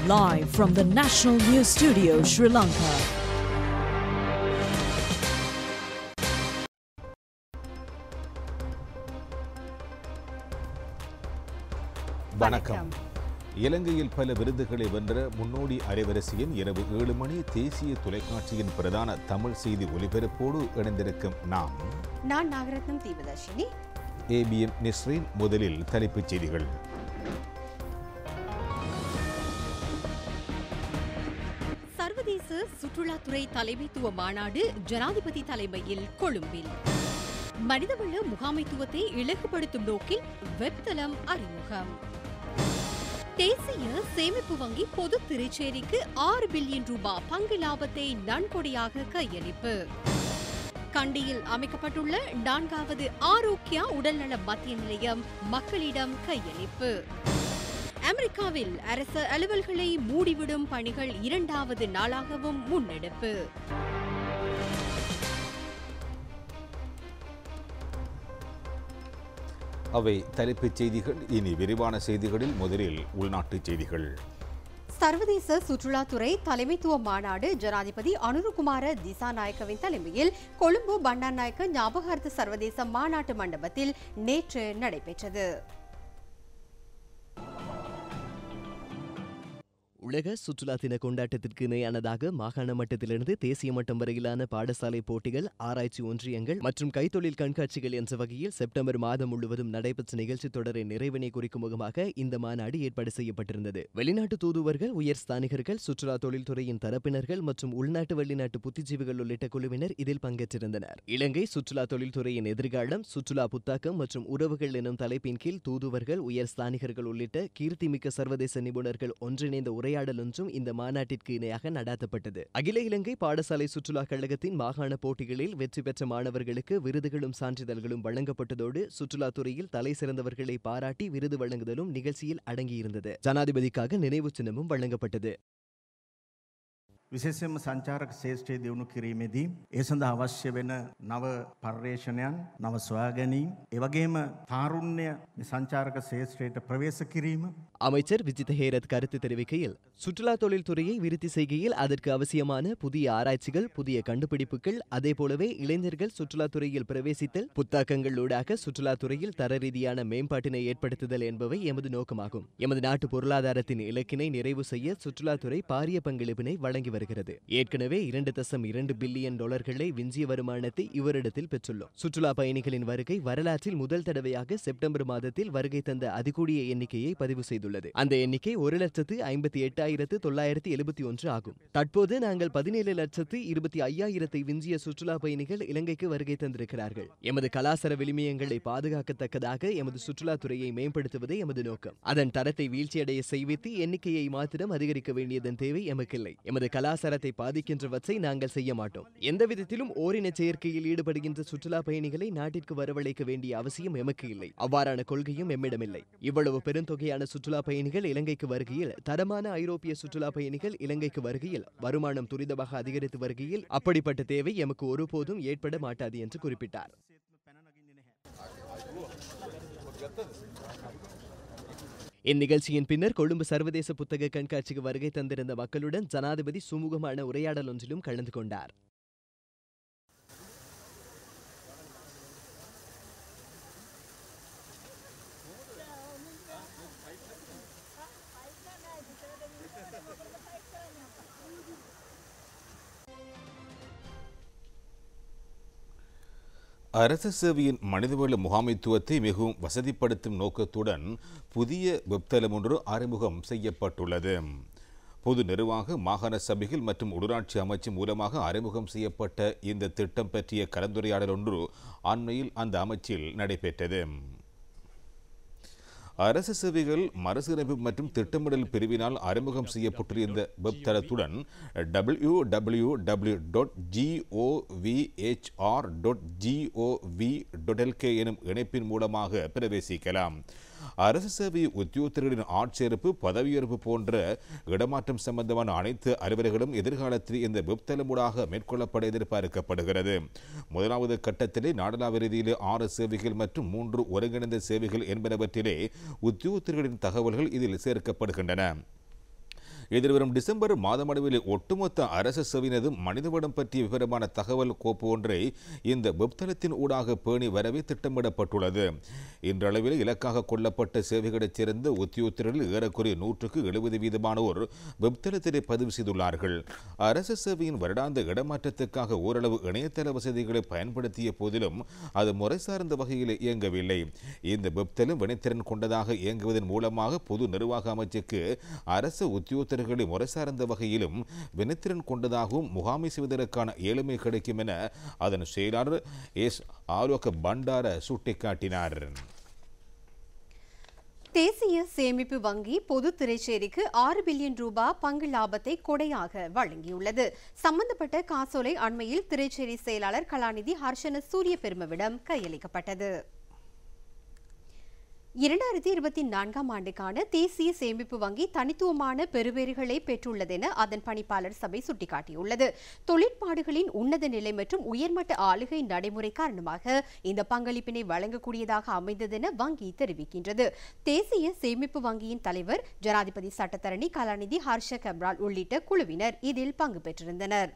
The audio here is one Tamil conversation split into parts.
live from the National News Studio, Sri Lanka. வணக்கம். இலங்கையில் பல விருதுகளை வென்ற முன்னோடி அலைவரிசையின் இரவு 7 மணி தேசிய தொலைக்காட்சியின் பிரதான தமிழ் செய்தி ஒலிபரப்போடு இணைந்திருக்கும் நான் நாகரத்னம் தீபதர்ஷினி. ஏபிஎம் நிஸ்ரீன். முதலில் தலைப்புச் செய்திகள். சர்வதேச சுற்றுலாத்துறை தலைமைத்துவ மாநாடு ஜனாதிபதி தலைமையில் கொழும்பில். மனிதவள முகாமைத்துவத்தை இலகுபடுத்தும் நோக்கில் வெப்தளம் அறிமுகம். தேசிய சேமிப்பு வங்கி பொது திருச்சேரிக்கு 6 பில்லியன் ரூபாய் பங்கு லாபத்தை நன்கொடையாக கையளிப்பு. கண்டியில் அமைக்கப்பட்டுள்ள 4வது ஆரோக்கியா உடல்நல மத்திய நிலையம் மக்களிடம் கையளிப்பு. அமெரிக்காவில் அரசு அலுவல்களை மூடிவிடும் பணிகள் 2வது நாளாகவும் முன்னெடுப்பு. அவை தலைப்புச் செய்திகள். இனி விரிவான செய்திகளில் முதலில் உள்நாட்டுச் செய்திகள். சர்வதேச சுற்றுலாத்துறை தலைமைத்துவ மாநாடு ஜனாதிபதி அனுருகுமார திசாநாயக்கவின் தலைமையில் கொழும்பு பண்டாரநாயக்க ஞாபகார்த்த சர்வதேச மாநாட்டு மண்டபத்தில் நேற்று நடைபெற்றது. உலக சுற்றுலா தின கொண்டாட்டத்திற்கு இணையானதாக மாகாண மட்டத்திலிருந்து தேசிய மட்டம் வரையிலான பாடசாலை போட்டிகள், ஆராய்ச்சி ஒன்றியங்கள் மற்றும் கைத்தொழில் கண்காட்சிகள் என்ற வகையில் செப்டம்பர் மாதம் முழுவதும் நடைபெற்ற நிகழ்ச்சி தொடரின் நிறைவினை குறிக்கும் முகமாக இந்த மாநாடு ஏற்பாடு செய்யப்பட்டிருந்தது. வெளிநாட்டு தூதுவர்கள், உயர் ஸ்தானிகர்கள், சுற்றுலா தொழில்துறையின் தரப்பினர்கள் மற்றும் உள்நாட்டு வெளிநாட்டு புத்திஜீவிகள் உள்ளிட்ட குழுவினர் இதில் பங்கேற்றிருந்தனர். இலங்கை சுற்றுலா தொழில்துறையின் எதிர்காலம், சுற்றுலா புத்தாக்கம் மற்றும் உறவுகள் எனும் தலைப்பின் கீழ் தூதுவர்கள், உயர் ஸ்தானிகர்கள் உள்ளிட்ட கீர்த்திமிக்க சர்வதேச நிபுணர்கள் ஒன்றிணைந்த உரையாடல் ஒன்றும் இந்த மாநாட்டிற்கு இணையாக நடாத்தப்பட்டது. அகில இலங்கை பாடசாலை சுற்றுலா கழகத்தின் மாகாண போட்டிகளில் வெற்றி பெற்ற மாணவர்களுக்கு விருதுகளும் சான்றிதழ்களும் வழங்கப்பட்டதோடு சுற்றுலாத்துறையில் தலை சிறந்தவர்களை பாராட்டி விருது வழங்குதலும் நிகழ்ச்சியில் அடங்கியிருந்தது. ஜனாதிபதிக்காக நினைவு சின்னமும் வழங்கப்பட்டது. විශේෂයෙන්ම සංචාරක ශේෂ්ත්‍රය දියුණු කිරීමේදී ඒ සඳහා අවශ්‍ය වෙන නව පර්යේෂණයන්, නව සොයාගැනීම්, ඒ වගේම තාරුණ්‍ය සංචාරක ශේෂ්ත්‍රයට ප්‍රවේශ කිරීම. அமைச்சர் விஜித ஹேரத் கருத்து தெரிவிக்கையில், சுற்றுலா தொழில்துறையை விருத்தி செய்கையில் அதற்கு அவசியமான புதிய ஆராய்ச்சிகள், புதிய கண்டுபிடிப்புகள், அதே போலவே இளைஞர்கள் சுற்றுலாத்துறையில் பிரவேசித்தல், புத்தாக்கங்களூடாக சுற்றுலாத்துறையில் தர ரீதியான மேம்பாட்டினை ஏற்படுத்துதல் என்பவை எமது நோக்கமாகும். எமது நாட்டு பொருளாதாரத்தின் இலக்கினை நிறைவு செய்ய சுற்றுலாத்துறை பாரிய பங்களிப்பினை வழங்கி வருகிறது. ஏற்கனவே 2.2 பில்லியன் டாலர்களை விஞ்சிய வருமானத்தை இவரிடத்தில் பெற்றுள்ளோம். சுற்றுலா பயணிகளின் வருகை வரலாற்றில் முதல் தடவையாக செப்டம்பர் மாதத்தில் வருகை தந்த அதிகூடிய எண்ணிக்கையை பதிவு செய்துள்ளது. அந்த எண்ணிக்கை 1,58,971 ஆகும். தற்போது நாங்கள் 17,25,000 விஞ்சிய சுற்றுலா பயணிகள் இலங்கைக்கு வருகை தந்திருக்கிறார்கள். எமது கலாசார விளிமியங்களை பாதுகாக்கத்தக்கதாக எமது சுற்றுலாத்துறையை மேம்படுத்துவதே எமது நோக்கம். அதன் தரத்தை வீழ்ச்சியடைய செய்வித்து எண்ணிக்கையை மாத்திரம் அதிகரிக்க வேண்டியதன் தேவை எமக்கில்லை. எமது கலாசாரத்தை பாதிக்கின்றவற்றை நாங்கள் செய்ய மாட்டோம். எந்த விதத்திலும் ஓரின செயற்கையில் ஈடுபடுகின்ற சுற்றுலா பயணிகளை நாட்டிற்கு வரவழைக்க வேண்டிய அவசியம் எமக்கு இல்லை. அவ்வாறான கொள்கையும் எம்மிடமில்லை. இவ்வளவு பெருந்தொகையான சுற்றுலா பயணிகள் இலங்கைக்கு வருகையில், தரமான ஐரோப்பிய சுற்றுலா பயணிகள் இலங்கைக்கு வருகையில், வருமானம் துரிதமாக அதிகரித்து வருகையில் அப்படிப்பட்ட தேவை எமக்கு ஒருபோதும் ஏற்பட மாட்டாது என்று குறிப்பிட்டார். இந்நிகழ்ச்சியின் பின்னர் கொழும்பு சர்வதேச புத்தக கண்காட்சிக்கு வருகை தந்திருந்த மக்களுடன் ஜனாதிபதி சுமூகமான உரையாடல் ஒன்றிலும் கலந்து கொண்டார். அரசு சேவையின் மனிதவள முகாமைத்துவத்தை மிகவும் வசதிப்படுத்தும் நோக்கத்துடன் புதிய வெப்தளம் ஒன்று அறிமுகம் செய்யப்பட்டுள்ளது. பொது நிர்வாக, மாகாண சபைகள் மற்றும் உள்ளூராட்சி அமைச்சு மூலமாக அறிமுகம் செய்யப்பட்ட இந்த திட்டம் பற்றிய கலந்துரையாடல் ஒன்று அண்மையில் அந்த அமைச்சில் நடைபெற்றது. அரசு சேவைகள் மறுசீரமைப்பு மற்றும் திட்டமிடல் பிரிவினால் அறிமுகம் செய்யப்பட்டுள்ள இந்த வெப் தளத்துடன் www.govhr.gov.lk எனும் இணைப்பின் மூலமாக பிரவேசிக்கலாம். அரசு சேவை உத்தியோகத்தர்களின் ஆட்சேர்ப்பு, பதவியேற்பு போன்ற இடமாற்றம் சம்பந்தமான அனைத்து அறிவுரைகளும் எதிர்காலத்தில் இந்த வெப்தளமூடாக மேற்கொள்ளப்பட எதிர்பார்க்கப்படுகிறது. முதலாவது கட்டத்திலே நாடளாவிய ரீதியிலே 6 சேவைகள் மற்றும் 3 ஒருங்கிணைந்த சேவைகள் என்பனவற்றிலே உத்தியோகத்தர்களின் தகவல்கள் இதில் சேர்க்கப்படுகின்றன. எதிர்வரும் டிசம்பர் மாதமளவில் ஒட்டுமொத்த அரசு சேவையினதும் மனிதவளம் பற்றிய விவரமான தகவல் கோப்பு ஒன்றை இந்த வெப்தளத்தின் ஊடாக பேணி வரவே திட்டமிடப்பட்டுள்ளது. இன்றளவில் இலக்காக கொள்ளப்பட்ட சேவைகளைச் சேர்ந்த உத்தியோகத்தர்கள் ஏறக்குறைய 170% வெப்தளத்திலே பதிவு செய்துள்ளார்கள். அரசு சேவையின் வருடாந்த இடமாற்றத்துக்காக ஓரளவு இணையதள வசதிகளை பயன்படுத்திய போதிலும் அது முறை சார்ந்த வகையில் இயங்கவில்லை. இந்த வெப்தளம் வினைத்திறன் கொண்டதாக இயங்குவதன் மூலமாக பொது நிர்வாக அமைச்சுக்கு அரசு உத்தியோகத்தர்களை முறை சார்ந்த வகையிலும் வினைத்திறன் கொண்டதாகவும் முகாமை செய்வதற்கான ஏழுமை கிடைக்கும் என அதன் செயலாளர் எஸ். ஆலோக பண்டார சுட்டிக்காட்டினார். தேசிய சேமிப்பு வங்கி பொது திரைச்சேரிக்கு 6 பில்லியன் ரூபாய் பங்கு லாபத்தை கொடையாக வழங்கியுள்ளது. சம்பந்தப்பட்ட காசோலை அண்மையில் திரைச்சேரி செயலாளர் கலாநிதி ஹர்ஷன சூரிய பெருமவிடம் கையளிக்கப்பட்டது. 2024 ஆண்டுக்கான தேசிய சேமிப்பு வங்கி தனித்துவமான பெறுபேறுகளை பெற்றுள்ளதென அதன் பணிப்பாளர் சபை சுட்டிக்காட்டியுள்ளது. தொழிற்பாடுகளின் உன்னத நிலை மற்றும் உயர்மட்ட ஆளுகை நடைமுறை காரணமாக இந்த பங்களிப்பினை வழங்கக்கூடியதாக அமைந்ததென வங்கி தெரிவிக்கின்றது. தேசிய சேமிப்பு வங்கியின் தலைவர் ஜனாதிபதி சட்டத்தரணி கலாநிதி ஹர்ஷ கப்ரால் உள்ளிட்ட குழுவினர் இதில் பங்கு பெற்றிருந்தனர்.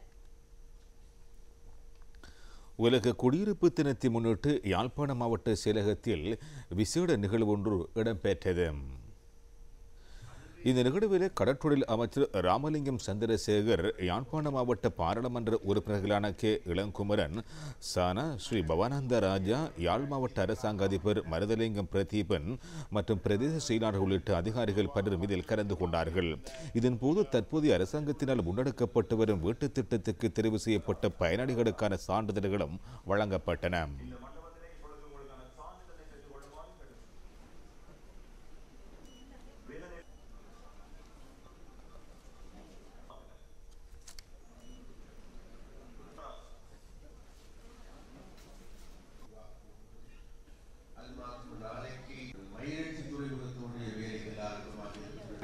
உலக குடியிருப்பு தினத்தை முன்னிட்டு யாழ்ப்பாண மாவட்ட செயலகத்தில் விசேட நிகழ்வு ஒன்று இடம்பெற்றது. இந்த நிகழ்வில் கடற்றொழில் அமைச்சர் ராமலிங்கம் சந்திரசேகர், யாழ்ப்பாண மாவட்ட பாராளுமன்ற உறுப்பினர்களான கே. இளங்குமரன், சானா, ஸ்ரீ பவானந்த ராஜா, யாழ் மாவட்ட அரசாங்க அதிபர் மருதலிங்கம் பிரதீபன் மற்றும் பிரதேச செயலாளர் உள்ளிட்ட அதிகாரிகள் பலரும் இதில் கலந்து கொண்டார்கள். இதன்போது தற்போதைய அரசாங்கத்தினால் முன்னெடுக்கப்பட்டு வரும் வீட்டுத் திட்டத்துக்கு தெரிவு செய்யப்பட்ட பயனாளிகளுக்கான சான்றிதழ்களும் வழங்கப்பட்டன.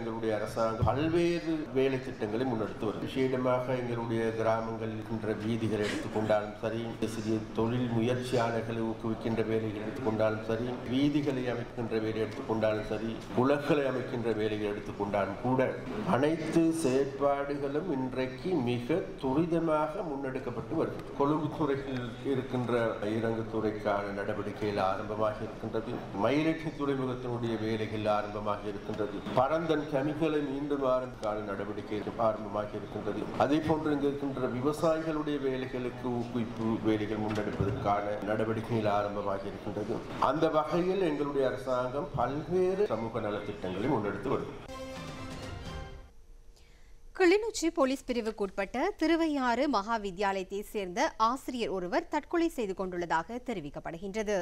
எங்களுடைய அரசாங்கம் பல்வேறு வேலை திட்டங்களை முன்னெடுத்து வரும். விசேடமாக எங்களுடைய கிராமங்களில் இருக்கின்ற வீதிகளை எடுத்துக்கொண்டாலும் சரி, சிறிய தொழில் முயற்சியாளர்களை ஊக்குவிக்கின்ற வேலைகள் எடுத்துக்கொண்டாலும் சரி, வீதிகளை அமைக்கின்ற வேலை எடுத்துக்கொண்டாலும் சரி, குளங்களை அமைக்கின்ற வேலைகள் எடுத்துக்கொண்டாலும் கூட அனைத்து செயற்பாடுகளும் இன்றைக்கு மிக துரிதமாக முன்னெடுக்கப்பட்டு வருகிறது. கொழும்பு துறையில் இருக்கின்ற இறங்குத்துறைக்கான நடவடிக்கைகள் ஆரம்பமாக இருக்கின்றது. மயிலட்டி துறைமுகத்தினுடைய வேலைகள் ஆரம்பமாக இருக்கின்றது. பரந்தன் கமிகளை மீண்டும் ஆரம்பிக்கான நடவடிக்கை ஆரம்பமாக இருக்கின்றது. அதே போன்று இங்கு இருக்கின்ற விவசாயிகளுடைய வேலைகளுக்கு ஊக்குவிப்பு வேலைகள் முன்னெடுப்பதற்கான நடவடிக்கைகள் ஆரம்பமாக இருக்கின்றது. அந்த வகையில் எங்களுடைய அரசாங்கம் பல்வேறு சமூக நலத்திட்டங்களை முன்னெடுத்து வருகிறது. கிளிநொச்சி போலீஸ் பிரிவுக்குட்பட்ட திருவையாறு மகா வித்தியாலயத்தை சேர்ந்த ஆசிரியர் ஒருவர் தற்கொலை செய்து கொண்டுள்ளதாக தெரிவிக்கப்படுகின்றது.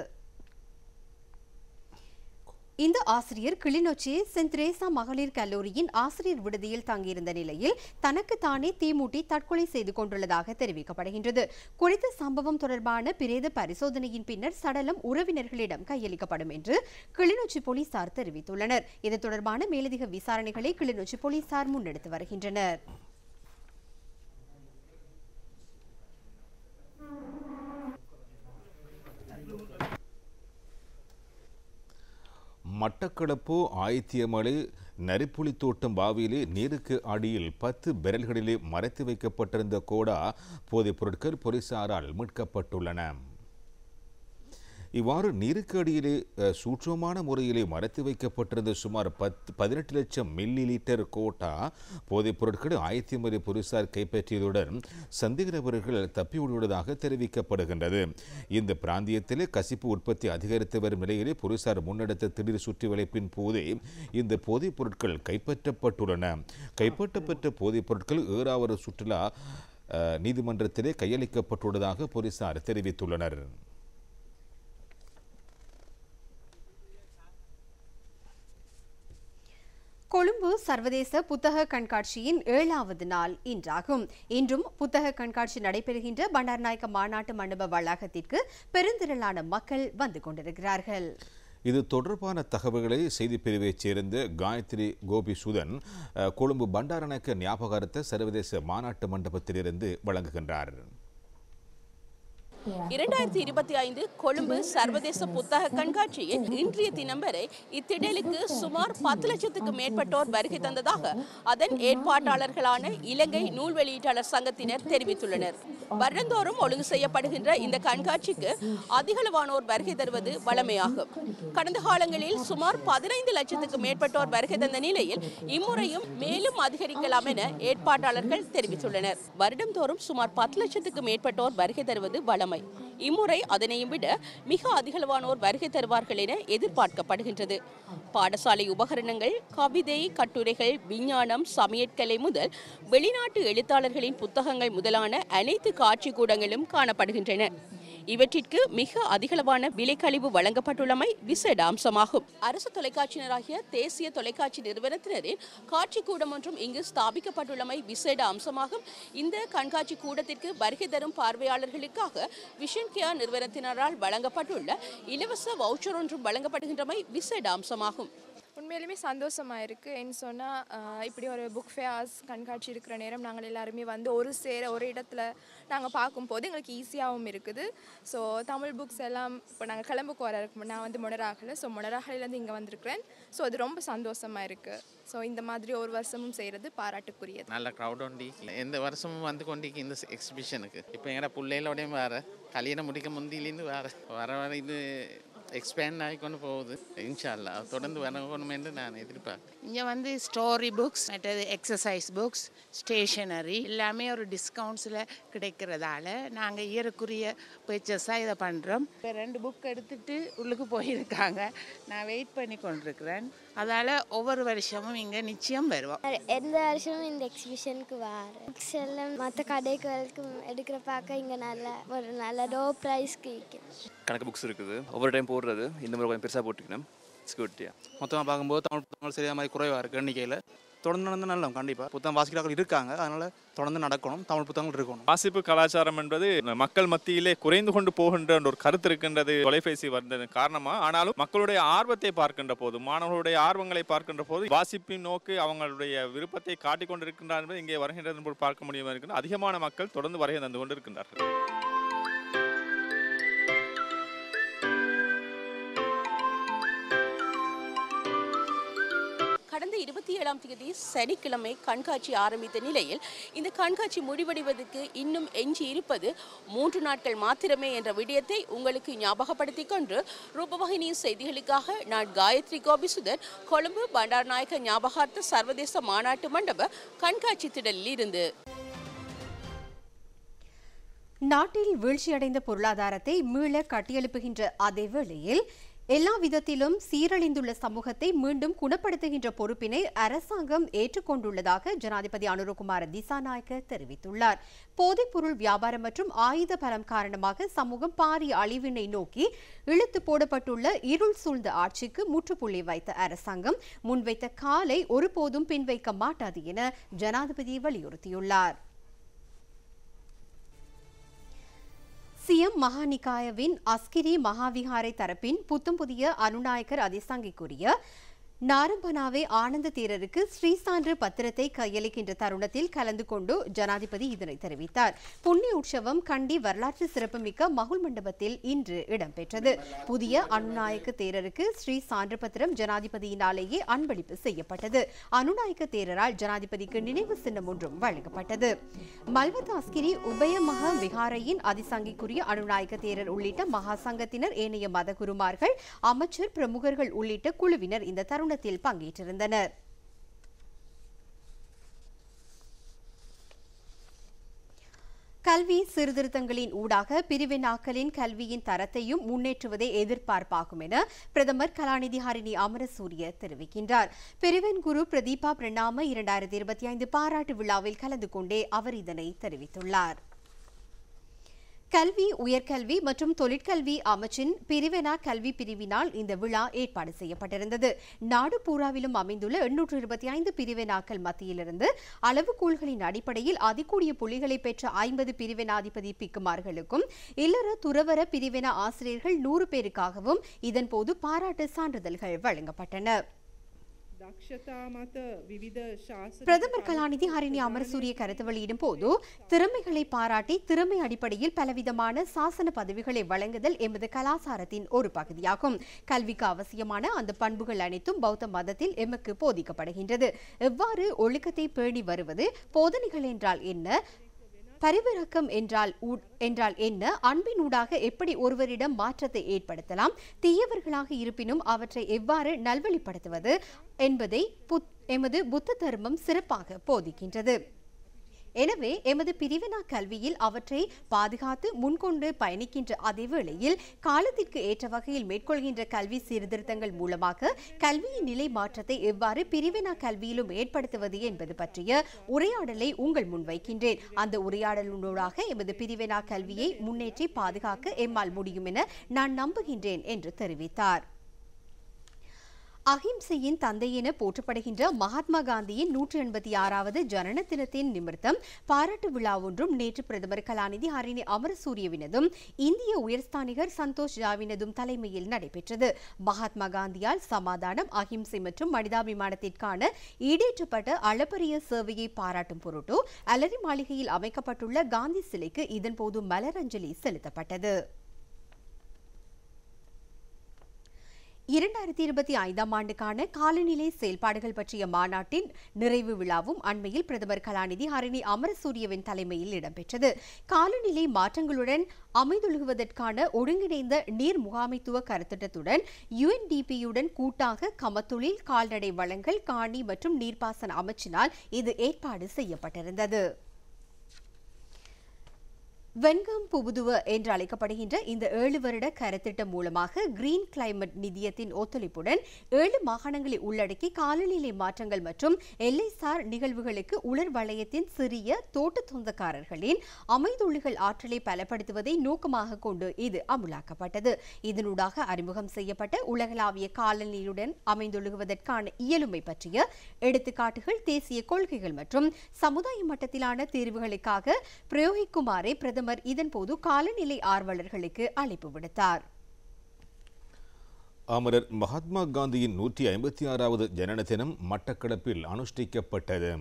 இந்த ஆசிரியர் கிளிநொச்சி சென்ட் தெரேசா மகளிர் கல்லூரியின் ஆசிரியர் விடுதியில் தங்கியிருந்த நிலையில் தனக்கு தானே தீமூட்டி தற்கொலை செய்து கொண்டுள்ளதாக தெரிவிக்கப்படுகின்றது. குறித்த சம்பவம் தொடர்பான பிரேத பரிசோதனையின் பின்னர் சடலம் உறவினர்களிடம் கையளிக்கப்படும் என்று கிளிநொச்சி போலீசார் தெரிவித்துள்ளனர். இது தொடர்பான மேலதிக விசாரணைகளை கிளிநொச்சி போலீசார் முன்னெடுத்து வருகின்றனர். மட்டக்களப்பு ஆயத்தியமலை நரிப்புலித்தோட்டம் பாவியிலே நீருக்கு அடியில் 10 பெரல்களிலே மறைத்து வைக்கப்பட்டிருந்த கோடா போதைப் பொருட்கள் போலீசாரால் மீட்கப்பட்டுள்ளன. இவ்வாறு நீருக்கு அடியிலே சூட்சமான முறையிலே மறைத்து வைக்கப்பட்டிருந்த சுமார் 18 லட்சம் மில்லி லிட்டர் கோட்டா போதைப் பொருட்களை ஆயத்தியமலை போலீசார் கைப்பற்றியதுடன் சந்தேக நபர்கள் தப்பியோடுவதாக தெரிவிக்கப்படுகின்றது. இந்த பிராந்தியத்திலே கசிப்பு உற்பத்தி அதிகரித்து வரும் நிலையிலே போலீசார் முன்னெடுத்த திடீர் சுற்றி வளைப்பின் போதே இந்த போதைப் பொருட்கள் கைப்பற்றப்பட்டுள்ளன. கைப்பற்றப்பட்ட போதைப் பொருட்கள் ஏறாவூர் சுற்றுலா நீதிமன்றத்திலே கையளிக்கப்பட்டுள்ளதாக போலீசார் தெரிவித்துள்ளனர். கொழும்பு சர்வதேச புத்தக கண்காட்சியின் 7வது நாள் இன்றாகும். இன்றும் புத்தக கண்காட்சி நடைபெறுகின்ற பண்டாரநாயக்க மாநாட்டு மண்டப வளாகத்திற்கு பெருந்திரளான மக்கள் வந்து கொண்டிருக்கிறார்கள். இது தொடர்பான தகவல்களை செய்திப்பிரிவைச் சேர்ந்த காயத்ரி கோபிசுதன் கொழும்பு பண்டாரநாயக்க ஞாபகார்த்த சர்வதேச மாநாட்டு மண்டபத்திலிருந்து வழங்குகின்றார். 2025 கொழும்பு சர்வதேச புத்தக கண்காட்சியில் இன்றைய தினம் வரை இத்திடலுக்கு சுமார் 10 லட்சத்துக்கு மேற்பட்டோர் வருகை தந்ததாக அதன் ஏற்பாட்டாளர்களான இலங்கை நூல் வெளியீட்டாளர் சங்கத்தினர் தெரிவித்துள்ளனர். வருடந்தோறும் ஒழுங்கு செய்யப்படுகின்ற இந்த கண்காட்சிக்கு அதிகளவானோர் வருகை தருவது வழமையாகும். கடந்த காலங்களில் சுமார் 15 லட்சத்துக்கு மேற்பட்டோர் வருகை தந்த நிலையில் இம்முறையும் மேலும் அதிகரிக்கலாம் என ஏற்பாட்டாளர்கள் தெரிவித்துள்ளனர். வருடந்தோறும் சுமார் 10 லட்சத்துக்கு மேற்பட்டோர் வருகை தருவது வழமை. இம்முறை அதனையும் விட மிக அதிகளவானோர் வருகை தருவார்கள் என எதிர்பார்க்கப்படுகின்றது. பாடசாலை உபகரணங்கள், கவிதை, கட்டுரைகள், விஞ்ஞானம், சமையற்கலை முதல் வெளிநாட்டு எழுத்தாளர்களின் புத்தகங்கள் முதலான அனைத்து காட்சி கூடங்களும் காணப்படுகின்றன. இவற்றிற்கு மிக அதிகளவான விலைக்கழிவு வழங்கப்பட்டுள்ளமை விசேட அம்சமாகும். அரசு தொலைக்காட்சியினராகிய தேசிய தொலைக்காட்சி நிறுவனத்தினரின் காட்சி கூடம் ஒன்றும் இங்கு ஸ்தாபிக்கப்பட்டுள்ளமை விசேட அம்சமாகும். இந்த கண்காட்சி கூடத்திற்கு வருகை தரும் பார்வையாளர்களுக்காக விஷன் கேர் நிறுவனத்தினரால் வழங்கப்பட்டுள்ள இலவச வவுச்சர் ஒன்றும் வழங்கப்படுகின்றமை விசேட அம்சமாகும். உண்மையிலுமே சந்தோஷமாக இருக்குது. என்ன சொன்னால் இப்படி ஒரு புக் ஃபேர்ஸ் கண்காட்சி இருக்கிற நேரம் நாங்கள் எல்லாருமே வந்து ஒரு இடத்துல நாங்கள் பார்க்கும்போது எங்களுக்கு ஈஸியாகவும் இருக்குது. ஸோ தமிழ் புக்ஸ் எல்லாம் இப்போ நாங்கள் கிளம்புக்கு வர நான் வந்து மொனராகலை, ஸோ மொனராகலேருந்து இங்கே வந்திருக்கிறேன். ஸோ அது ரொம்ப சந்தோஷமாக இருக்குது. ஸோ இந்த மாதிரி ஒரு வருஷமும் செய்கிறது பாராட்டுக்குரியது. நல்ல க்ரௌட் உண்டு. எந்த வருஷமும் வந்து கொண்டிருக்கு இந்த எக்ஸிபிஷனுக்கு. இப்போ எங்கட பிள்ளைகளோடையும் வேறு கல்யாணம் முடிக்க முந்திலேருந்து வர இது எக்ஸ்பேண்ட் ஆகிக்கொண்டு போகுது. இன்ஷா அல்லாஹ் தொடர்ந்து வரணும் என்று நான் எதிர்பார்க்கிறேன். இங்கே வந்து ஸ்டோரி புக்ஸ், மற்றது எக்ஸசைஸ் புக்ஸ், ஸ்டேஷனரி எல்லாமே ஒரு டிஸ்கவுண்ட்ஸில் கிடைக்கிறதால நாங்கள் ஏறக்குரிய பர்ச்சேஸாக இதை பண்ணுறோம். இப்போ 2 புக் எடுத்துகிட்டு உள்ளுக்கு போயிருக்காங்க. நான் வெயிட் பண்ணி கொண்டிருக்கிறேன். அதால் ஒவ்வொரு வருஷமும் இங்கே நிச்சயம் வருவோம். எந்த வருஷமும் இந்த எக்ஸிபிஷனுக்கு வர புக்ஸ் எல்லாம் மற்ற கடைகளுக்கு எடுக்கிற பார்க்க இங்கே நல்ல லோ ப்ரைஸ்க்கு கணக்கு புக்ஸ் இருக்குது. ஒவ்வொரு டைம் போடுறது இந்த மாதிரி கொஞ்சம் பெருசாக போட்டுக்கணும். ஸ்கூட்டியாக மொத்தமாக பார்க்கும்போது தமிழ் புத்தகங்கள் சரியாக மாதிரி குறைவாக இருக்குது எண்ணிக்கையில். தொடர்ந்து நடந்து நல்ல கண்டிப்பாக புத்தகம் வாசிக்கிறார்கள் இருக்காங்க. அதனால் தொடர்ந்து நடக்கணும், தமிழ் புத்தகங்கள் இருக்கணும். வாசிப்பு கலாச்சாரம் என்பது மக்கள் மத்தியிலே குறைந்து கொண்டு போகின்ற ஒரு கருத்து இருக்கின்றது தொலைபேசி வந்தது காரணமாக. ஆனாலும் மக்களுடைய ஆர்வத்தை பார்க்கின்ற போது, மாணவர்களுடைய ஆர்வங்களை பார்க்கின்ற போது வாசிப்பின் நோக்கு அவங்களுடைய விருப்பத்தை காட்டிக் கொண்டிருக்கின்றார் என்பது இங்கே வருகின்றது பார்க்க முடியுமா இருக்கின்ற அதிகமான மக்கள் தொடர்ந்து வருகை தந்து கொண்டு இருக்கின்றார்கள். கடந்த 27ஆம் தேதி சனிக்கிழமை கண்காட்சி ஆரம்பித்த நிலையில் இந்த கண்காட்சி முடிவடைவதற்கு இன்னும் எஞ்சி இருப்பது 3 நாட்கள் மாத்திரமே என்ற விடயத்தை உங்களுக்கு ஞாபகப்படுத்திக் கொண்டு ரூபவாகினி செய்திகளுக்காக நான் காயத்ரி கோபிசுதன், கொழும்பு பண்டாரநாயக்க ஞாபகார்த்த சர்வதேச மாநாட்டு மண்டப கண்காட்சி திடலில் இருந்து. நாட்டில் வீழ்ச்சியடைந்த பொருளாதாரத்தை மீள கட்டியெழுப்புகின்ற அதே வேளையில் எல்லா விதத்திலும் சீரழிந்துள்ள சமூகத்தை மீண்டும் குணப்படுத்துகின்ற பொறுப்பினை அரசாங்கம் ஏற்றுக்கொண்டுள்ளதாக ஜனாதிபதி அனுரகுமார திசாநாயக்க தெரிவித்துள்ளார். போதைப்பொருள் வியாபாரம் மற்றும் ஆயுத பலம் காரணமாக சமூகம் பாரிய அழிவினை நோக்கி இழுத்து போடப்பட்டுள்ள இருள் சூழ்ந்த ஆட்சிக்கு முற்றுப்புள்ளி வைத்த அரசாங்கம் முன்வைத்த காலை ஒருபோதும் பின்வைக்க மாட்டாது என ஜனாதிபதி வலியுறுத்தியுள்ளார். சிஎம் மகாநிகாயவின் அஸ்கிரி மகாவிகாரை தரப்பின் புத்தம் புதிய அனுநாயக்கர் அதிசாங்கிக்குரிய நாரம்பனாவே ஆனந்த தேரருக்கு ஸ்ரீசான்று பத்திரத்தை கையளிக்கின்ற தருணத்தில் கலந்து கொண்டு ஜனாதிபதி இதனை தெரிவித்தார். புண்ணிய உற்சவம் கண்டி வரலாற்று சிறப்புமிக்க மகுள் மண்டபத்தில் இன்று இடம்பெற்றது. புதிய அனுநாயக்க தேரருக்கு ஸ்ரீ சான்று பத்திரம் ஜனாதிபதியினாலேயே அன்பளிப்பு செய்யப்பட்டது. அனுநாயக்க தேரரால் ஜனாதிபதிக்கு நினைவு சின்னம் ஒன்றும் வழங்கப்பட்டது. மல்வத் அஸ்கிரி உபயமக விகாரையின் அதிசாங்கிக்குரிய அனுநாயக்க தேரர் உள்ளிட்ட மகா சங்கத்தினர், ஏனைய மதகுருமார்கள், அமைச்சர், பிரமுகர்கள் உள்ளிட்ட குழுவினர் இந்த தருணத்தில் பங்கேற்றிருந்தனர். கல்வி சீர்திருத்தங்களின் ஊடாக பிரிவினாக்களின் கல்வியின் தரத்தையும் முன்னேற்றுவதே எதிர்பார்ப்பாகும் என பிரதமர் கலாநிதி ஹரிணி அமரசூரிய தெரிவிக்கின்றார். பிரிவன் குரு பிரதீபா பிரணாம 2025 பாராட்டு விழாவில் கலந்து கொண்டே அவர் இதனை தெரிவித்துள்ளார். கல்வி, உயர்கல்வி மற்றும் தொழிற்கல்வி அமைச்சின் பிரிவினா கல்வி பிரிவினால் இந்த விழா ஏற்பாடு செய்யப்பட்டிருந்தது. நாடு பூராவிலும் அமைந்துள்ள 825 பிரிவினாக்கள் மத்தியிலிருந்து அளவுகோல்களின் அடிப்படையில் அதிகூடிய புள்ளிகளை பெற்ற 50 பிரிவினாதிபதி பிக்குமார்களுக்கும் இல்லற துறவர பிரிவினா ஆசிரியர்கள் 100 பேருக்காகவும் இதன்போது பாராட்டு சான்றிதழ்கள் வழங்கப்பட்டன. பிரதமர் கலாநிதி ஹரிணி அமரசூரிய கருத்து வெளியிடும் போது திறமைகளை பாராட்டி திறமை அடிப்படையில் பலவிதமான சாசன பதவிகளை வழங்குதல் எமது கலாச்சாரத்தின் ஒரு பகுதியாகும். கல்விக்கு அவசியமான அந்த பண்புகள் அனைத்தும் பௌத்த மதத்தில் எமக்கு போதிக்கப்படுகின்றது. எவ்வாறு ஒழுக்கத்தை பேணி வருவது, போதனைகள் என்றால் என்ன, பரிவிறக்கம் என்றால் என்ன, அன்பினூடாக எப்படி ஒருவரிடம் மாற்றத்தை ஏற்படுத்தலாம், தீயவர்களாக இருப்பினும் அவற்றை எவ்வாறு நல்வழிப்படுத்துவது என்பதை எமது புத்த தர்மம் சிறப்பாக போதிக்கின்றது. எனவே எமது பிரிவினா கல்வியில் அவற்றை பாதுகாத்து முன்கொண்டு பயணிக்கின்ற அதே வேளையில் காலத்திற்கு ஏற்ற வகையில் மேற்கொள்கின்ற கல்வி சீர்திருத்தங்கள் மூலமாக கல்வியின் நிலை மாற்றத்தை எவ்வாறு பிரிவினா கல்வியிலும் ஏற்படுத்துவது என்பது பற்றிய உரையாடலை உங்கள் முன்வைக்கின்றேன். அந்த உரையாடலூடாக எமது பிரிவினா கல்வியை முன்னேற்றி பாதுகாக்க எம்மால் முடியும் என நான் நம்புகின்றேன் என்று தெரிவித்தார். அஹிம்சையின் தந்தை என போற்றப்படுகின்ற மகாத்மா காந்தியின் 186வது ஜனன தினத்தின் நிமித்தம் பாராட்டு விழா ஒன்றும் நேற்று பிரதமர் கலாநிதி ஹரிணி அமரசூரியவினதும் இந்திய உயர்ஸ்தானிகர் சந்தோஷ் ஜாவினதும் தலைமையில் நடைபெற்றது. மகாத்மா காந்தியால் சமாதானம், அஹிம்சை மற்றும் மனிதாபிமானத்திற்கான ஈடேற்றப்பட்ட அளப்பரிய சேவையை பாராட்டும் பொருட்டு அலரி மாளிகையில் அமைக்கப்பட்டுள்ள காந்தி சிலைக்கு இதன்போது மலரஞ்சலி செலுத்தப்பட்டது. 2025ஆம் ஆண்டுக்கான காலநிலை செயல்பாடுகள் பற்றிய மாநாட்டின் நிறைவு விழாவும் அண்மையில் பிரதமர் கலாநிதி ஹரிணி அமரசூரியவின் தலைமையில் இடம்பெற்றது. காலநிலை மாற்றங்களுடன் அமைந்தொழுகுவதற்கான ஒருங்கிணைந்த நீர் முகாமைத்துவ கருத்திட்டத்துடன் UNDP-யுடன் கூட்டாக கமத்தொழில், கால்நடை வளங்கள், காணி மற்றும் நீர்ப்பாசன அமைச்சினால் இது ஏற்பாடு செய்யப்பட்டிருந்தது. வெண்கம் புபுதுவ என்று அழைக்கப்படுகின்ற இந்த 7 வருட கருத்திட்டம் மூலமாக கிரீன் கிளைமேட் நிதியத்தின் ஒத்துழைப்புடன் 7 மாகாணங்களை உள்ளடக்கி காலநிலை மாற்றங்கள் மற்றும் எல்லைசார் நிகழ்வுகளுக்கு உலர் வலயத்தின் சிறிய தோட்ட சொந்தக்காரர்களின் அமைந்தொழுகல் ஆற்றலை பலப்படுத்துவதை நோக்கமாக கொண்டு இது அமுலாக்கப்பட்டது. இதனூடாக அறிமுகம் செய்யப்பட்ட உலகளாவிய காலநிலையுடன் அமைந்தொழுகுவதற்கான இயலுமை பற்றிய எடுத்துக்காட்டுகள், தேசிய கொள்கைகள் மற்றும் சமுதாய மட்டத்திலான தீர்வுகளுக்காக பிரயோகிக்குமாறே பிரதமர் இதன்போது காலநிலை ஆர்வலர்களுக்கு அழைப்பு விடுத்தார். அமரர் மகாத்மா காந்தியின் 156வது ஜனன தினம் மட்டக்களப்பில் அனுஷ்டிக்கப்பட்டது.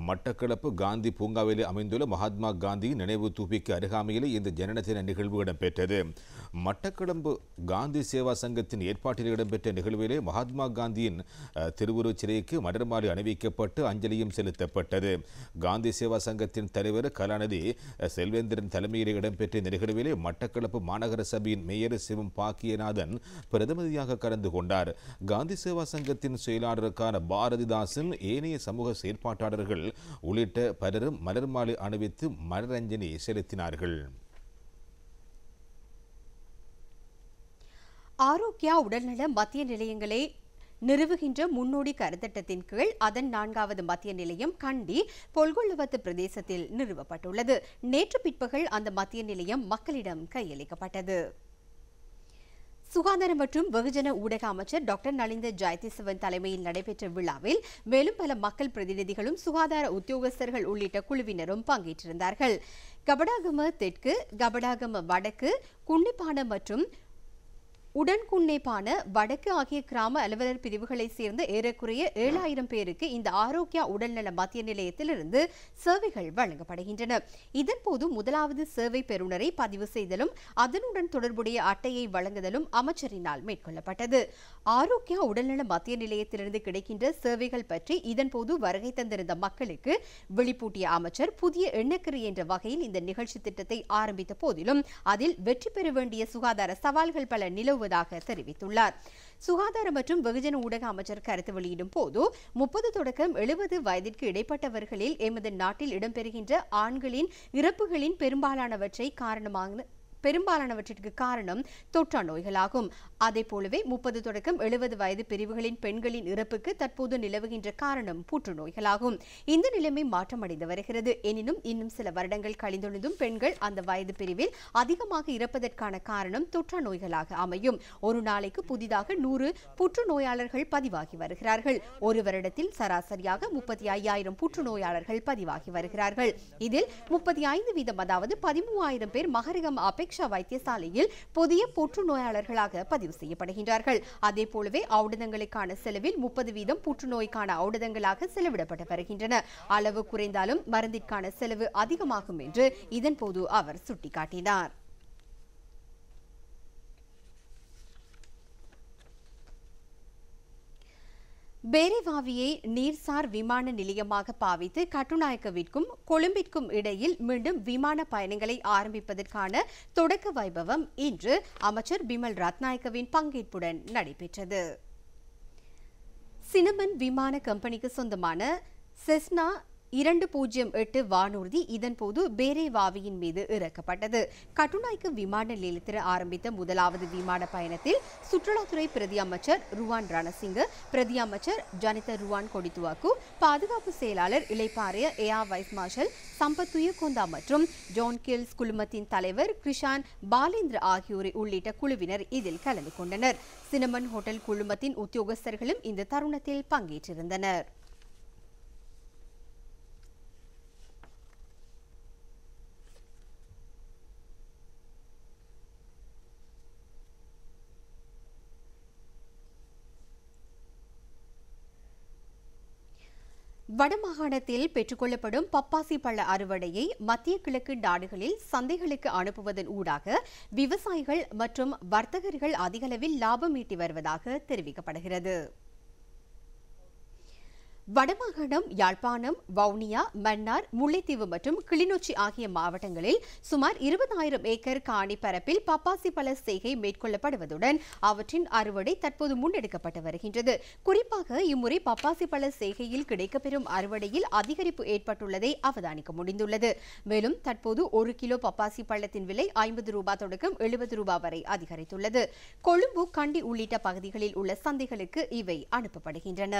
மட்டக்களப்பு காந்தி பூங்காவிலே அமைந்துள்ள மகாத்மா காந்தி நினைவு தூபிக்கு அருகாமையிலே இந்த ஜனன தின நிகழ்வு இடம்பெற்றது. மட்டக்களப்பு காந்தி சேவா சங்கத்தின் ஏற்பாட்டில் இடம்பெற்ற நிகழ்விலே மகாத்மா காந்தியின் திருவுருவச் சிலைக்கு மலர் மாலை அணிவிக்கப்பட்டு அஞ்சலியும் செலுத்தப்பட்டது. காந்தி சேவா சங்கத்தின் தலைவர் கலாநிதி செல்வேந்திரன் தலைமையில் இடம்பெற்ற இந்த நிகழ்விலே மட்டக்களப்பு மாநகர சபையின் மேயர் சிவம் பாக்கியநாதன் பிரதிநிதியாக கலந்து கொண்டார். காந்தி சேவா சங்கத்தின் செயலாளருக்கான பாரதிதாசன், ஏனைய சமூக செயற்பாட்டாளர்கள் உள்ளிட்ட பலரும் மலர் மாலை அணிவித்து மலரஞ்சலி செலுத்தினார்கள். ஆரோக்கியா உடல்நல மத்திய நிலையங்களை நிறுவுகின்ற முன்னோடி கருத்திட்டத்தின் கீழ் அதன் 4வது மத்திய நிலையம் கண்டி பொல்கொள்ளவத்து பிரதேசத்தில் நிறுவப்பட்டுள்ளது. நேற்று பிற்பகல் அந்த மத்திய நிலையம் மக்களிடம் கையளிக்கப்பட்டது. சுகாதார மற்றும் வெகுஜன ஊடக அமைச்சர் டாக்டர் நலிந்த ஜெயதிசவன் தலைமையில் நடைபெற்ற விழாவில் மேலும் பல மக்கள் பிரதிநிதிகளும் சுகாதார உத்தியோகஸ்தர்கள் உள்ளிட்ட குழுவினரும் பங்கேற்றிருந்தார்கள். கபடாகம தெற்கு, கபடாகம வடக்கு, குன்னிப்பான மற்றும் உடன்குன்னேப்பான வடக்கு ஆகிய கிராம அலுவலர் பிரிவுகளை சேர்ந்த ஏறக்குறைய 7000 பேருக்கு இந்த ஆரோக்கியா உடல்நல மத்திய நிலையத்திலிருந்து சேவைகள் வழங்கப்படுகின்றன. இதன்போது முதலாவது சேவை பெறுநரை பதிவு செய்தலும் அதனுடன் தொடர்புடைய அட்டையை வழங்குதலும் அமைச்சரினால் மேற்கொள்ளப்பட்டது. ஆரோக்கியா உடல்நல மத்திய நிலையத்திலிருந்து கிடைக்கின்ற சேவைகள் பற்றி இதன்போது வருகை தந்திருந்த மக்களுக்கு விழிப்பூட்டிய அமைச்சர் புதிய எண்ணக்கரு என்ற வகையில் இந்த நிகழ்ச்சி திட்டத்தை ஆரம்பித்த போதிலும் அதில் வெற்றி பெற வேண்டிய சுகாதார சவால்கள் பல நிலவுவதாக தெரிவித்துள்ளார். சுகாதார மற்றும் வெகுஜன ஊடக அமைச்சர் கருத்து வெளியிடும் போது 30 தொடக்கம் 70 வயதிற்கு இடைப்பட்டவர்களில் எமது நாட்டில் இடம்பெறுகின்ற ஆண்களின் இறப்புகளின் பெரும்பாலானவற்றிற்கு காரணம் தொற்றா நோய்களாகும். அதே போலவே 30 தொடக்கம் 70 வயது பிரிவுகளின் பெண்களின் இறப்புக்கு தற்போது நிலவுகின்ற காரணம் புற்றுநோய்களாகும். இந்த நிலைமை மாற்றமடைந்து வருகிறது. எனினும் இன்னும் சில வருடங்கள் கழிந்தொழுதும் பெண்கள் அந்த வயது பிரிவில் அதிகமாக இறப்பதற்கான காரணம் தொற்றா நோய்களாக அமையும். ஒரு நாளைக்கு புதிதாக 100 புற்றுநோயாளர்கள் பதிவாகி வருகிறார்கள். ஒரு வருடத்தில் சராசரியாக 35,000 புற்றுநோயாளர்கள் பதிவாகி வருகிறார்கள். இதில் 35% அதாவது 13,000 பேர் மகரகம் வைத்தியசாலையில் புதிய புற்றுநோயாளர்களாக பதிவு பதிவு செய்யப்படுகின்றார்கள். அதே போலவே ஔடதங்களுக்கான செலவில் 30% புற்றுநோய்க்கான ஔடதங்களாக செலவிடப்பட்டு வருகின்றன. அளவு குறைந்தாலும் மருந்திற்கான செலவு அதிகமாகும் என்று இதன்போது அவர் சுட்டிக்காட்டினார். பேரேவாவியை நீர்சார் விமான நிலையமாக பாவித்து கட்டுநாயக்கவிற்கும் கொழும்பிற்கும் இடையில் மீண்டும் விமான பயணங்களை ஆரம்பிப்பதற்கான தொடக்க வைபவம் இன்று அமைச்சர் பிமல் ரத்நாயக்கவின் பங்கேற்புடன் நடைபெற்றது. சினமன் விமான கம்பெனிக்கு சொந்தமான செஸ்னா 208 வானூர்தி இதன்போது பேரேவாவியின் மீது இறக்கப்பட்டது. கட்டுநாயக்க விமான நிலையத்தில் ஆரம்பித்த முதலாவது விமான பயணத்தில் சுற்றுலாத்துறை பிரதி அமைச்சர் ருவான் ரணசிங்க, பிரதி அமைச்சர் ஜனித ருவான் கொடித்துவாக்கு, பாதுகாப்பு செயலாளர் இளைப்பாறைய ஏஆர் வைஸ் மார்ஷல் சம்பத்துய கொந்தா மற்றும் ஜான் கில்ஸ் குழுமத்தின் தலைவர் கிருஷான் பாலேந்திர ஆகியோரை உள்ளிட்ட குழுவினர் இதில் கலந்து கொண்டனர். சினமன் ஹோட்டல் குழுமத்தின் உத்தியோகஸ்தர்களும் இந்த தருணத்தில் பங்கேற்றிருந்தனர். வடமாகாணத்தில் பெற்றுக்கொள்ளப்படும் பப்பாசி பழ அறுவடையை மத்திய கிழக்கு நாடுகளில் சந்தைகளுக்கு அனுப்புவதன் ஊடாக விவசாயிகள் மற்றும் வர்த்தகர்கள் அதிகளவில் லாபம் ஈட்டி வருவதாக தெரிவிக்கப்படுகிறது. வடமாகாணம், யாழ்ப்பாணம், வவுனியா, மன்னார், முல்லைத்தீவு மற்றும் கிளிநொச்சி ஆகிய மாவட்டங்களில் சுமார் 20,000 ஏக்கர் காணி பரப்பில் பப்பாசி பழ செய்கை மேற்கொள்ளப்படுவதுடன் அவற்றின் அறுவடை தற்போது முன்னெடுக்கப்பட்டு வருகின்றது. குறிப்பாக இம்முறை பப்பாசி பழ செய்கையில் கிடைக்கப்பெறும் அறுவடையில் அதிகரிப்பு ஏற்பட்டுள்ளதை அவதானிக்க முடிந்துள்ளது. மேலும் தற்போது 1 கிலோ பப்பாசி பழத்தின் விலை 50 ரூபாய் தொடக்கம் 70 ரூபாய் வரை அதிகரித்துள்ளது. கொழும்பு, கண்டி உள்ளிட்ட பகுதிகளில் உள்ள சந்தைகளுக்கு இவை அனுப்பப்படுகின்றன.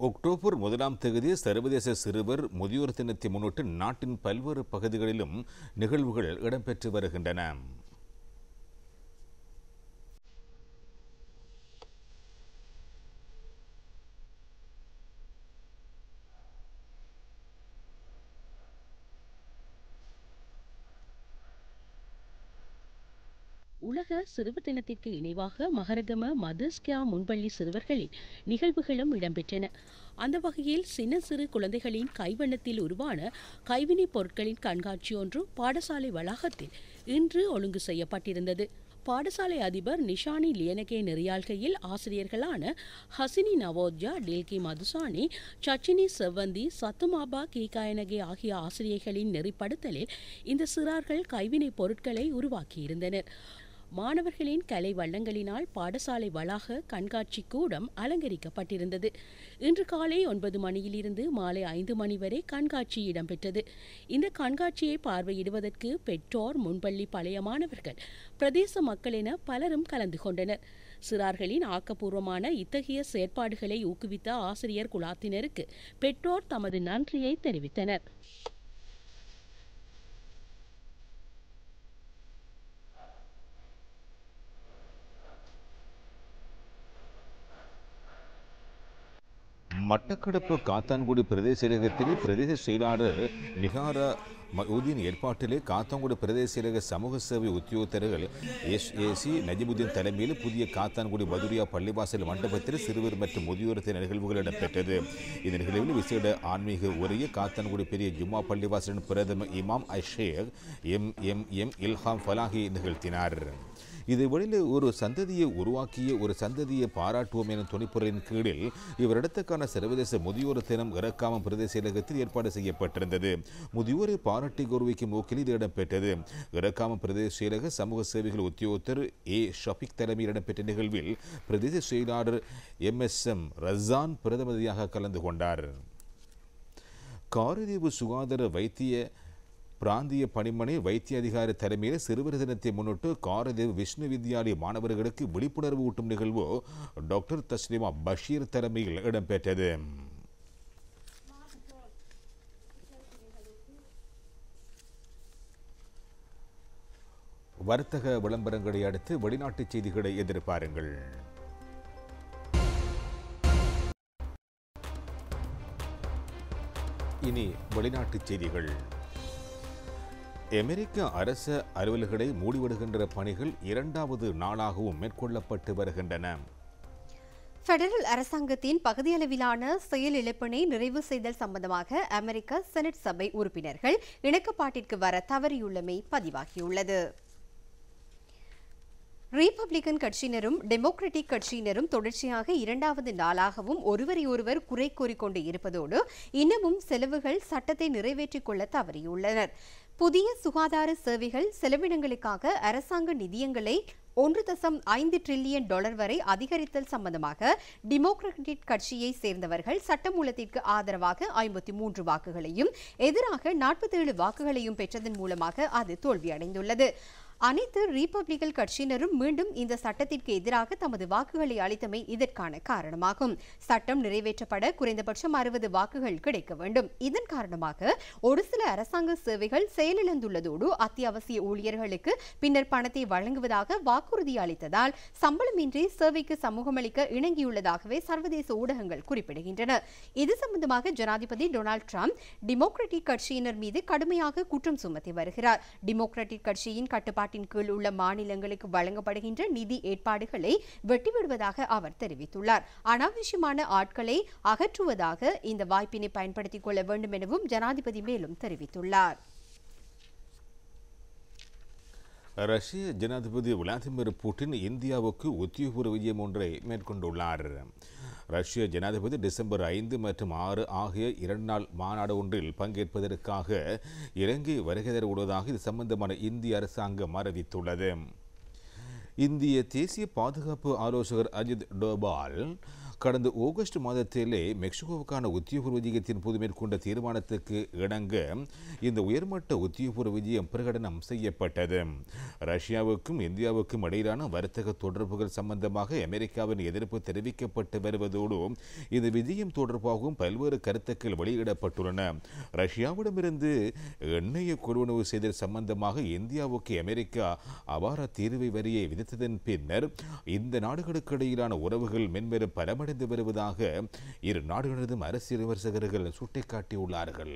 அக்டோபர் 1ஆம் தேதி சர்வதேச சிறுவர் முதியோர் தினத்தை முன்னிட்டு நாட்டின் பல்வேறு பகுதிகளிலும் நிகழ்வுகள் இடம்பெற்று வருகின்றன. உலக சிறுவர் தினத்திற்கு இணைவாக மகரகம மதஸ்கியா முன்பள்ளி சிறுவர்களின் நிகழ்வுகளும் இடம்பெற்றன. அந்த வகையில் சின்ன சிறு குழந்தைகளின் கைவண்ணத்தில் உருவான கைவினைப் பொருட்களின் கண்காட்சி ஒன்று பாடசாலை வளாகத்தில் இன்று ஒழுங்கு செய்யப்பட்டிருந்தது. பாடசாலை அதிபர் நிஷானி லியனகே நெறியாள்கையில் ஆசிரியர்களான ஹசினி நவோத்யா, டேல்கி மதுசானி, சச்சினி செவ்வந்தி, சத்துமாபா கீகாயனகே ஆகிய ஆசிரியர்களின் நெறிப்படுத்தலில் இந்த சிறார்கள் கைவினைப் பொருட்களை உருவாக்கியிருந்தனர். மாணவர்களின் கலை வண்ணங்களினால் பாடசாலை வளாக கண்காட்சி கூடம் அலங்கரிக்கப்பட்டிருந்தது. இன்று காலை 9 மணியிலிருந்து மாலை 5 மணி வரை கண்காட்சி இடம்பெற்றது. இந்த கண்காட்சியை பார்வையிடுவதற்கு பெற்றோர், முன்பள்ளி பழைய மாணவர்கள், பிரதேச மக்கள் என பலரும் கலந்து கொண்டனர். சிறார்களின் ஆக்கப்பூர்வமான இத்தகைய செயற்பாடுகளை ஊக்குவித்த ஆசிரியர் குலாத்தினருக்கு பெற்றோர் தமது நன்றியை தெரிவித்தனர். மட்டக்களப்பு காத்தான்குடி பிரதேச செயலகத்தில் பிரதேச செயலாளர் நிகாரா மவுதீன் ஏற்பாட்டிலே காத்தான்குடி பிரதேச செயலக சமூக சேவை உத்தியோகத்தர்கள் SAC நஜிபுதீன் தலைமையில் புதிய காத்தான்குடி மதுரியா பள்ளிவாசல் மண்டபத்தில் சிறுவர் மற்றும் முதியோர் தின நிகழ்வுகள் இடம்பெற்றது. இந்த நிகழ்வில் விசேட ஆன்மீக உரையை காத்தான்குடி பெரிய ஜும்மா பள்ளிவாசலின் பிரதம இமாம் ஷேக் MMM இல்ஹாம் ஃபலாஹி நிகழ்த்தினார். இது வெளியில் ஒரு சந்ததியை உருவாக்கிய ஒரு சந்ததியை பாராட்டுவோம் எனும் துணிப்புரையின் கீழில் இவரிடத்துக்கான சர்வதேச முதியோர் தினம் இறக்காமம் பிரதேச செயலகத்தில் ஏற்பாடு செய்யப்பட்டிருந்தது. முதியோரை பாராட்டி கௌரவிக்கும் நோக்கில் இது இடம்பெற்றது. இறக்காமம் பிரதேச செயலக சமூக சேவைகள் உத்தியோகத்தர் ஷபிக் தலைமையில் இடம்பெற்ற நிகழ்வில் பிரதேச செயலாளர் MSM ரஸான் பிரதிநிதியாக கலந்து கொண்டார். காரதீவு சுகாதார வைத்திய பிராந்திய பணிமனை வைத்திய அதிகாரி தலைமையில் சிறுவர் தினத்தை முன்னிட்டு காரதேவ் விஷ்ணு வித்யாலய மாணவர்களுக்கு விழிப்புணர்வு ஊட்டும் நிகழ்வு டாக்டர் தஸ்லிமா பஷீர் தலைமையில் இடம்பெற்றது. வர்த்தக விளம்பரங்களை அடுத்து வெளிநாட்டு செய்திகளை எதிர்பாருங்கள். இனி வெளிநாட்டு செய்திகள். அமெரிக்க அரச அலுவல்களை மூடிவிடுகின்ற பணிகள் இரண்டாவது நாளாகவும் மேற்கொள்ளப்பட்டு வருகின்றன. பெடரல் அரசாங்கத்தின் பகுதியளவிலான செயலிழப்பினை நிறைவு செய்தல் சம்பந்தமாக அமெரிக்க செனட் சபை உறுப்பினர்கள் இணக்கப்பாட்டிற்கு வர தவறியுள்ளமை பதிவாகியுள்ளது. ரிபப்ளிகன் கட்சியினரும் டெமோக்ராட்டிக் கட்சியினரும் தொடர்ச்சியாக இரண்டாவது நாளாகவும் ஒருவரையொருவர் குறை கூறிக்கொண்டு இருப்பதோடு இன்னமும் செலவுகள் சட்டத்தை நிறைவேற்றிக் கொள்ள தவறியுள்ளனர். புதிய சுகாதார சேவைகள் செலவினங்களுக்காக அரசாங்க நிதியங்களை $1.5 டிரில்லியன் வரை அதிகரித்தல் சம்பந்தமாக டெமோக்ராட்டிக் கட்சியை சேர்ந்தவர்கள் சட்டமூலத்திற்கு ஆதரவாக 53 வாக்குகளையும் எதிராக 47 வாக்குகளையும் பெற்றதன் மூலமாக அது தோல்வியடைந்துள்ளது. அனைத்து ரிபப்ளிகன் கட்சியினரும் மீண்டும் இந்த சட்டத்திற்கு எதிராக தமது வாக்குகளை அளித்தமை இதற்கான காரணமாகும். சட்டம் நிறைவேற்றப்பட குறைந்தபட்சம் 60 வாக்குகள் கிடைக்க வேண்டும். இதன் காரணமாக ஒரு சில அரசாங்க சேவைகள் செயலிழந்துள்ளதோடு அத்தியாவசிய ஊழியர்களுக்கு பின்னர் பணத்தை வழங்குவதாக வாக்குறுதி அளித்ததால் சம்பளமின்றி சேவைக்கு சமூகமளிக்க இணங்கியுள்ளதாகவே சர்வதேச ஊடகங்கள் குறிப்பிடுகின்றன. இது சம்பந்தமாக ஜனாதிபதி டொனால்ட் ட்ரம்ப் டெமோக்ராட்டிக் கட்சியினர் மீது கடுமையாக குற்றம் சுமத்தி வருகிறார். டெமோக்ராட்டிக் கட்சியின் கட்டுப்பாட்டின் கீழ் உள்ள மாநிலங்களுக்கு வழங்கப்படுகின்ற நிதி ஏற்பாடுகளை வெட்டிவிடுவதாக அவர் தெரிவித்துள்ளார். அனாவசியமான ஆட்களை அகற்றுவதாக இந்த வாய்ப்பினை பயன்படுத்திக் கொள்ள வேண்டும் எனவும் ஜனாதிபதி மேலும் தெரிவித்துள்ளார். ரஷ்ய ஜனாதிபதி விளாடிமிர் புட்டின் இந்தியாவுக்கு உத்தியோகபூர்வ விஜயம் ஒன்றை மேற்கொண்டுள்ளார். ரஷ்ய ஜனாதிபதி டிசம்பர் 5 மற்றும் 6 ஆகிய 2 நாள் மாநாடு ஒன்றில் பங்கேற்பதற்காக இலங்கை வருகை தர உள்ளதாக இது சம்பந்தமான இந்திய அரசாங்கம் அறிவித்துள்ளது. இந்திய தேசிய பாதுகாப்பு ஆலோசகர் அஜித் டோபால் கடந்த ஆகஸ்ட் மாதத்திலே மெக்சிகோவுக்கான உத்தியோகபூர்வ விஜயத்தின் போது மேற்கொண்ட தீர்மானத்துக்கு இணங்க இந்த உயர்மட்ட உத்தியோகபூர்வ விஜயம் பிரகடனம் செய்யப்பட்டது. ரஷ்யாவுக்கும் இந்தியாவுக்கும் இடையிலான வர்த்தக தொடர்புகள் சம்பந்தமாக அமெரிக்காவின் எதிர்ப்பு தெரிவிக்கப்பட்டு வருவதோடு இந்த விஜயம் தொடர்பாகவும் பல்வேறு கருத்துக்கள் வெளியிடப்பட்டுள்ளன. ரஷ்யாவிடமிருந்து எண்ணெயை கொள்வனவு செய்தல் சம்பந்தமாக இந்தியாவுக்கு அமெரிக்கா அபார தீர்வை வரியை விதித்ததன் பின்னர் இந்த நாடுகளுக்கு இடையிலான உறவுகள் மென்மேலும் பலமடைந்து வருவதாக இரு நாடுகளதும் அரசியல் விமர்சகர்கள் சுட்டிக்காட்டியுள்ளார்கள்.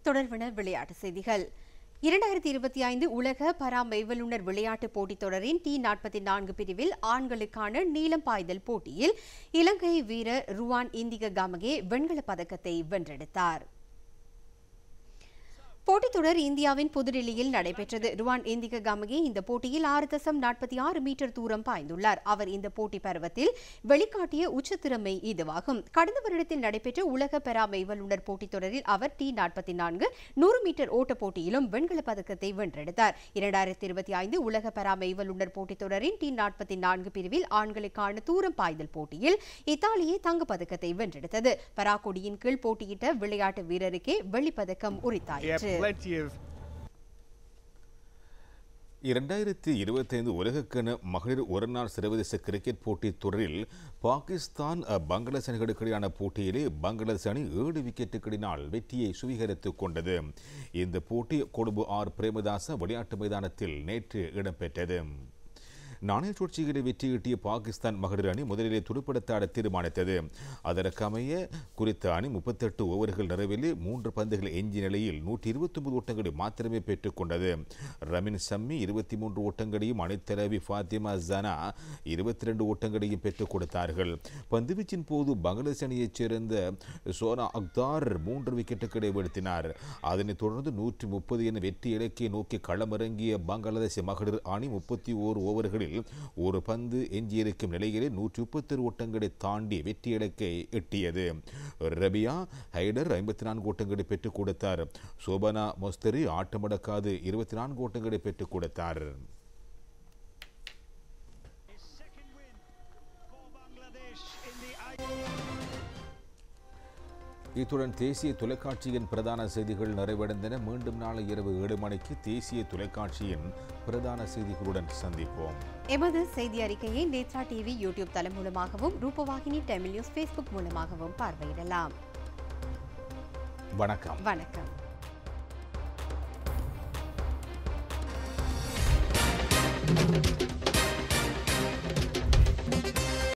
தொடர்பான விளையாட்டு செய்திகள். 2025 உலக பரா மெய்வல்லுநர் விளையாட்டுப் போட்டித் தொடரின் T44 பிரிவில் ஆண்களுக்கான நீளம் பாய்தல் போட்டியில் இலங்கை வீரர் ருவான் இந்திக கமகே வெண்கலப் பதக்கத்தை வென்றெடுத்தார். போட்டித் தொடர் இந்தியாவின் புதுடில்லியில் நடைபெற்றது. ருவான் இந்திக கமகே இந்த போட்டியில் 6.46 மீட்டர் தூரம் பாய்ந்துள்ளார். அவர் இந்த போட்டி பருவத்தில் வெளிக்காட்டிய உச்சத்திறமை இதுவாகும். கடந்த வருடத்தில் நடைபெற்ற உலக பெரா மெய்வல்லுநர் போட்டித் தொடரில் அவர் T44 100 மீட்டர் ஓட்ட போட்டியிலும் வெண்கலப் பதக்கத்தை வென்றெடுத்தார். 2025 உலக பெரா மெய்வல்லுநர் போட்டித் தொடரின் T44 பிரிவில் ஆண்களுக்கான தூரம் பாய்தல் போட்டியில் இத்தாலியை தங்கப்பதக்கத்தை வென்றெடுத்தது. பரா கொடியின் கீழ் போட்டியிட்ட விளையாட்டு வீரருக்கே வெள்ளிப்பதக்கம் உரித்தாயிற்று. 2025 உலகக்கிண மகளிர் ஒருநாள் சர்வதேச கிரிக்கெட் போட்டித் தொடரில் பாகிஸ்தான் பங்களாதேஷ் அணிகளுக்கு இடையான போட்டியிலே பங்களாதேஷ் அணி 7 விக்கெட்டுகளினால் வெற்றியை சுவீகரித்துக் கொண்டது. இந்த போட்டி கொழும்பு ஆர் பிரேமதாச விளையாட்டு மைதானத்தில் நேற்று இடம்பெற்றது. நாணய சுழற்சிகளை வெற்றியீட்டிய பாகிஸ்தான் மகளிர் அணி முதலிலே துடுப்படுத்தாட தீர்மானித்தது. அதற்கமைய குறித்த அணி 38 ஓவர்கள் நிறைவிலே 3 பந்துகள் எஞ்சிய நிலையில் 129 ஓட்டங்களை மாத்திரமே பெற்றுக் கொண்டது. ரமின் சம்மி 23 ஓட்டங்களையும் அணித்தலைவி ஃபாத்திமா ஜனா 22 ஓட்டங்களையும் பெற்றுக் கொடுத்தார்கள். பந்துவீச்சின் போது பங்களாதேஷ் அணியைச் சேர்ந்த சோனா அக்தார் 3 விக்கெட்டுகளை வீழ்த்தினார். அதனைத் தொடர்ந்து 130 என வெற்றி இலக்கை நோக்கி களமிறங்கிய பங்களாதேஷ் மகளிர் அணி 31 ஓவர்களில் ஒரு பந்து எஞ்சியிருக்கும் நிலையிலே 131 ஓட்டங்களை தாண்டி வெற்றி இலக்கை எட்டியது. ரபியா ஹைடர் 54 ஓட்டங்களை பெற்றுக் கொடுத்தார். சோபனா மொஸ்தரி ஆட்டமடக்காது 24 ஓட்டங்களை பெற்றுக் கொடுத்தார். இத்துடன் தேசிய தொலைக்காட்சியின் பிரதான செய்திகள் நிறைவடைந்தன. மீண்டும் நாளை இரவு 7 மணிக்கு தேசிய தொலைக்காட்சியின் பிரதான செய்திகளுடன் சந்திப்போம். எமது செய்தி அறிக்கையை நேத்ரா டிவி யூடியூப் தளம் மூலமாகவும் ரூபவாகினி தமிழ் நியூஸ் ஃபேஸ்புக் மூலமாகவும் பார்வையிடலாம். வணக்கம். வணக்கம். வணக்கம்.